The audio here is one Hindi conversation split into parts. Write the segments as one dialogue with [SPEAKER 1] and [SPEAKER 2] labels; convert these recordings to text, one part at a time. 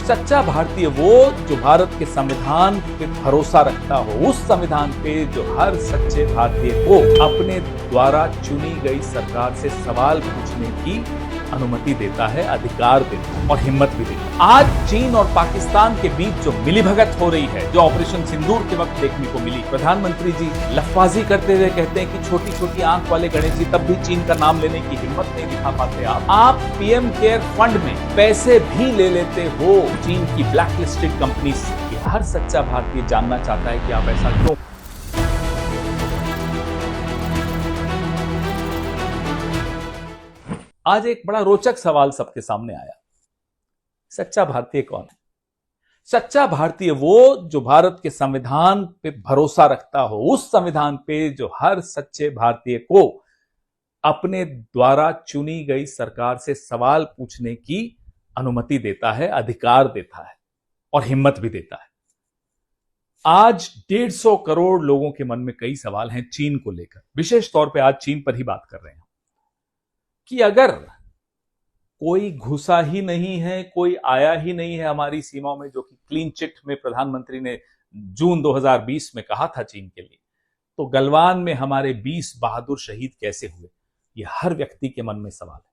[SPEAKER 1] सच्चा भारतीय वो जो भारत के संविधान पे भरोसा रखता हो, उस संविधान पे जो हर सच्चे भारतीय को अपने द्वारा चुनी गई सरकार से सवाल पूछने की अनुमति देता है, अधिकार देता है और हिम्मत भी देता है। आज चीन और पाकिस्तान के बीच जो मिलीभगत हो रही है, जो ऑपरेशन सिंदूर के वक्त देखने को मिली, प्रधानमंत्री जी लफ्फाजी करते हुए कहते हैं कि छोटी छोटी आंख वाले गणेश जी, तब भी चीन का नाम लेने की हिम्मत नहीं दिखा पाते। आप पीएम केयर फंड में पैसे भी ले लेते हो चीन की ब्लैकलिस्टेड कंपनी से। हर सच्चा भारतीय जानना चाहता है कि आप ऐसा क्यों। आज एक बड़ा रोचक सवाल सबके सामने आया, सच्चा भारतीय कौन है? सच्चा भारतीय वो जो भारत के संविधान पे भरोसा रखता हो, उस संविधान पे जो हर सच्चे भारतीय को अपने द्वारा चुनी गई सरकार से सवाल पूछने की अनुमति देता है, अधिकार देता है और हिम्मत भी देता है। आज 150 करोड़ लोगों के मन में कई सवाल हैं चीन को लेकर। विशेष तौर पे आज चीन पर ही बात कर रहे हैं कि अगर कोई घुसा ही नहीं है, कोई आया ही नहीं है हमारी सीमाओं में, जो कि क्लीन चिट में प्रधानमंत्री ने जून 2020 में कहा था चीन के लिए, तो गलवान में हमारे 20 बहादुर शहीद कैसे हुए? यह हर व्यक्ति के मन में सवाल है।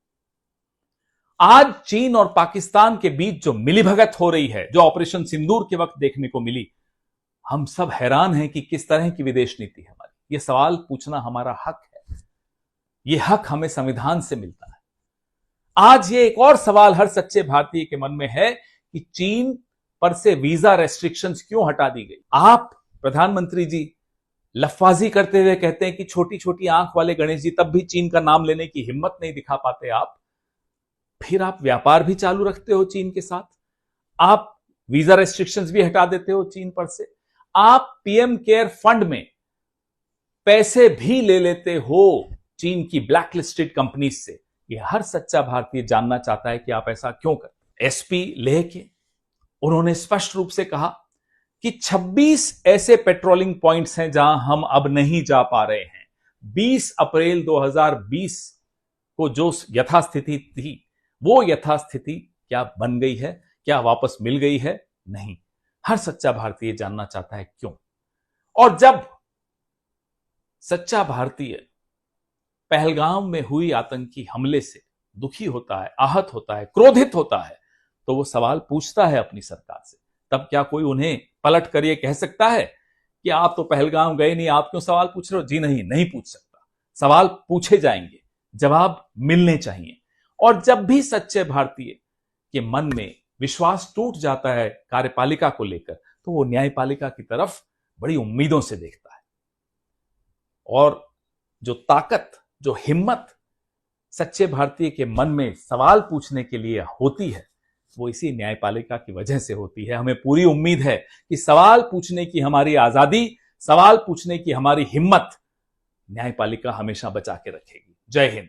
[SPEAKER 1] आज चीन और पाकिस्तान के बीच जो मिलीभगत हो रही है, जो ऑपरेशन सिंदूर के वक्त देखने को मिली, हम सब हैरान हैं कि किस तरह की विदेश नीति है हमारी। यह सवाल पूछना हमारा हक है, यह हक हमें संविधान से मिलता है। आज ये एक और सवाल हर सच्चे भारतीय के मन में है कि चीन पर से वीजा रेस्ट्रिक्शंस क्यों हटा दी गई? आप प्रधानमंत्री जी लफ्फाजी करते हुए कहते हैं कि छोटी छोटी आंख वाले गणेश जी, तब भी चीन का नाम लेने की हिम्मत नहीं दिखा पाते आप। फिर आप व्यापार भी चालू रखते हो चीन के साथ, आप वीजा रेस्ट्रिक्शंस भी हटा देते हो चीन पर से, आप पीएम केयर फंड में पैसे भी ले लेते हो चीन की ब्लैकलिस्टेड कंपनीज से। यह हर सच्चा भारतीय जानना चाहता है कि आप ऐसा क्यों करते। एसपी लेह के उन्होंने स्पष्ट रूप से कहा कि 26 ऐसे पेट्रोलिंग पॉइंट्स हैं जहां हम अब नहीं जा पा रहे हैं। 20 अप्रैल 2020 को जो यथास्थिति थी, वो यथास्थिति क्या बन गई है? क्या वापस मिल गई है? नहीं। हर सच्चा भारतीय जानना चाहता है क्यों। और जब सच्चा भारतीय पहलगाम में हुई आतंकी हमले से दुखी होता है, आहत होता है, क्रोधित होता है, तो वो सवाल पूछता है अपनी सरकार से। तब क्या कोई उन्हें पलट कर ये कह सकता है कि आप तो पहलगाम गए नहीं, आप क्यों सवाल पूछ रहे हो? जी नहीं, नहीं पूछ सकता। सवाल पूछे जाएंगे, जवाब मिलने चाहिए। और जब भी सच्चे भारतीय के मन में विश्वास टूट जाता है कार्यपालिका को लेकर, तो वो न्यायपालिका की तरफ बड़ी उम्मीदों से देखता है। और जो ताकत, जो हिम्मत सच्चे भारतीय के मन में सवाल पूछने के लिए होती है, वो इसी न्यायपालिका की वजह से होती है। हमें पूरी उम्मीद है कि सवाल पूछने की हमारी आजादी, सवाल पूछने की हमारी हिम्मत न्यायपालिका हमेशा बचा के रखेगी। जय हिंद।